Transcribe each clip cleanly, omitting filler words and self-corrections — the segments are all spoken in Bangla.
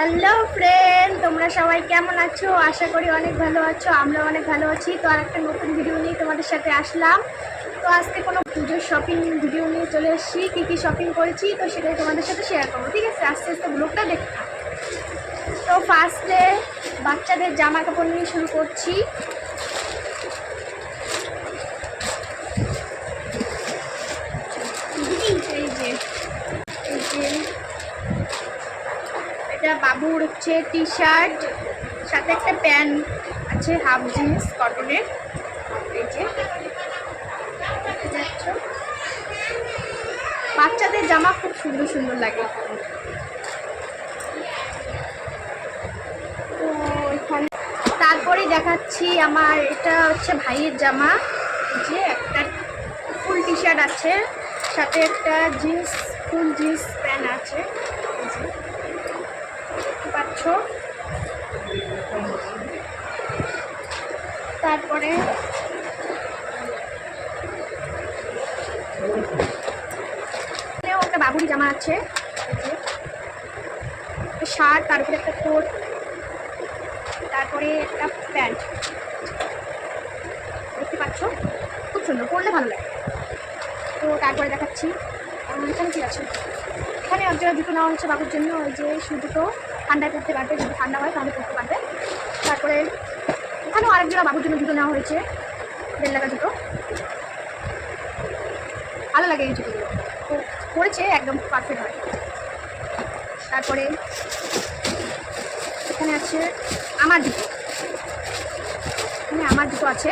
হ্যালো ফ্রেন্ড, তোমরা সবাই কেমন আছো? আশা করি অনেক ভালো আছো। আমরা অনেক ভালো আছি। তো আর একটা নতুন ভিডিও নিয়ে তোমাদের সাথে আসলাম। তো আজকে কোনো পুজোর শপিং ভিডিও নিয়ে চলে এসেছি। কী কী শপিং করেছি তো সেটাই তোমাদের সাথে শেয়ার করবো, ঠিক আছে? আস্তে আস্তে ব্লগটা দেখতে। তো ফার্স্টে বাচ্চাদের জামা কাপড় নিয়ে শুরু করছি। এই যে এটা বাবুর হচ্ছে টি শার্ট, সাথে একটা প্যান্ট আছে হাফ জিন্স কটনের। এই যে বাচ্চাদের জামা খুব সুন্দর সুন্দর লাগে। তো এখানে তারপরে দেখাচ্ছি আমার এটা হচ্ছে ভাইয়ের জামা। যে একটা ফুল টি শার্ট আছে, সাথে একটা জিন্স ফুল জিন্স প্যান্ট আছে, দেখতে পাচ্ছ। তারপরে একটা বাবুরি জামা আছে, শার্ট, তার উপরে একটা কোট, তারপরে একটা প্যান্ট, দেখতে পাচ্ছ। খুব সুন্দর, পরলে ভালো লাগে। তো তারপরে দেখাচ্ছি এখানে কী আছে। এখানে এক জায়গায় জুতো নেওয়া হচ্ছে বাবুর জন্য। ওই যে শু জুতো, ঠান্ডায় পরতে পারবে, যদি ঠান্ডা হয় তাহলে পরতে পারবে। তারপরে এখানেও আরেক জায়গায় বাবুর জন্য জুতো নেওয়া হয়েছে, বেল লাগা জুতো। ভালো লাগে এই জুতোগুলো, তো পরেছে একদম পারফেক্ট হয়। তারপরে এখানে আছে আমার জুতো, এখানে আমার জুতো আছে,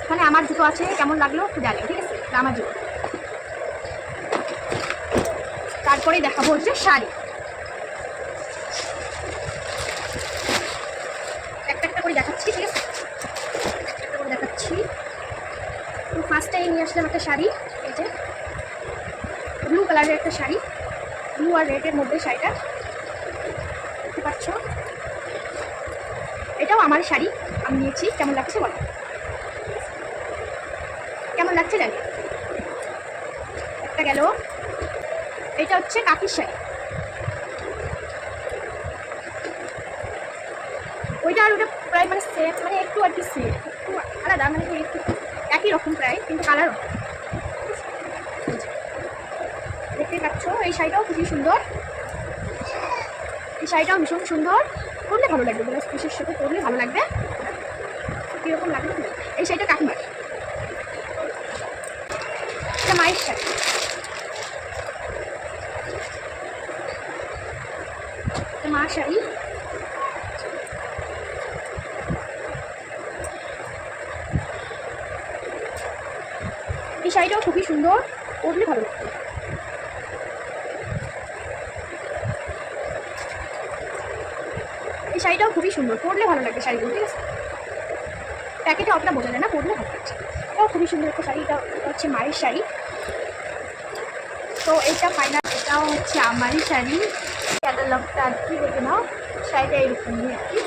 এখানে আমার জুতো আছে। কেমন লাগলো একটু জানি, ঠিক আছে? আমার জুতো। তারপরে দেখাবো হচ্ছে শাড়ি, একটা একটা করে দেখাচ্ছি, ঠিক আছে? একটা করে দেখাচ্ছি। তো ফার্স্টে নিয়ে আসলাম একটা শাড়ি, এই যে ব্লু কালারের একটা শাড়ি, ব্লু আর রেডের মধ্যে শাড়িটা, দেখতে পাচ্ছ। এটাও আমার শাড়ি, আমি নিয়েছি। কেমন লাগছে বলো, কেমন লাগছে জানি। একটা গেল, এটা হচ্ছে কাকির শাড়ি। ওইটা আর ওটা প্রায় মানে সেম, মানে একটু আর কি সেম, একটু আলাদা, মানে একটু একই রকম প্রায়, কিন্তু কালার দেখতে পাচ্ছ। এই শাড়িটাও খুবই সুন্দর, এই শাড়িটাও ভীষণ সুন্দর, পরলে ভালো লাগবে, ব্লাউজ পিসের সাথে পরলে ভালো লাগবে। কীরকম লাগবে এই শাড়িটা? কাকিমার, এটা মায়ের শাড়ি, এটা মার শাড়ি। এই শাড়িটাও খুবই সুন্দর, পরলে ভালো লাগবে। এই শাড়িটাও খুবই সুন্দর, পরলে ভালো লাগবে শাড়িগুলো, ঠিক আছে? প্যাকেটে অতটা বোঝা যায় না, পরলে ভালো লাগছে। এটাও খুবই সুন্দর একটা শাড়ি, এটা হচ্ছে মায়ের শাড়ি। তো এটা ফাইনাল, এটাও হচ্ছে আমারই শাড়ি। ক্যাটালগটা আর কি দেখে নাও, শাড়িটা এরকমই আর কি।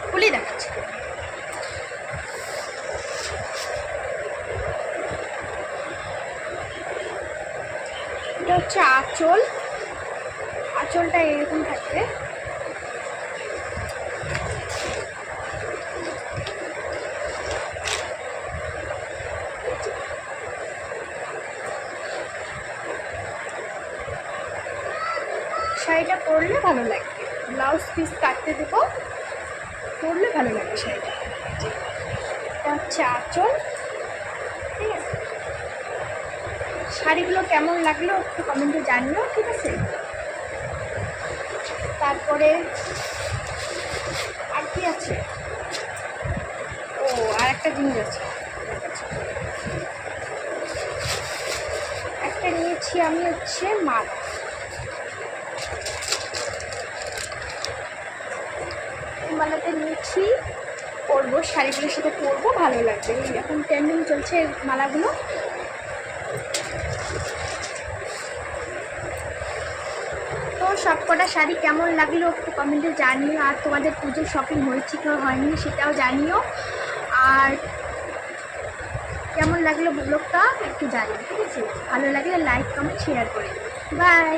খুলে দেখাচ্ছি। এটা হচ্ছে আঁচল, আঁচলটা এরকম থাকবে। শাড়িটা পরলে ভালো লাগবে, ব্লাউজ পিস কাটতে দেবো, পরলে ভালো লাগবে শাড়িটা। এটা হচ্ছে আঁচল, ঠিক আছে? শাড়িগুলো কেমন লাগলো একটু কমেন্টে জানিও, ঠিক আছে? তারপরে আর কি আছে? ও, আর একটা জিনিস আছে, একটা নিয়েছি আমি হচ্ছে মালা। মালাটা নিয়েছি, পরবো, শাড়িগুলোর সাথে পরবো, ভালো লাগবে। এখন ট্রেন্ডিং চলছে মালাগুলো। তো সব কটা শাড়ি কেমন লাগলো একটু কমেন্টে জানিও, আর তোমাদের পুজোর শপিং হয়েছে কি হয়নি সেটাও জানিও, আর কেমন লাগলো ব্লগটা একটু জানিও, ঠিক আছে? ভালো লাগলে লাইক কমেন্ট শেয়ার করে দিও। বাই।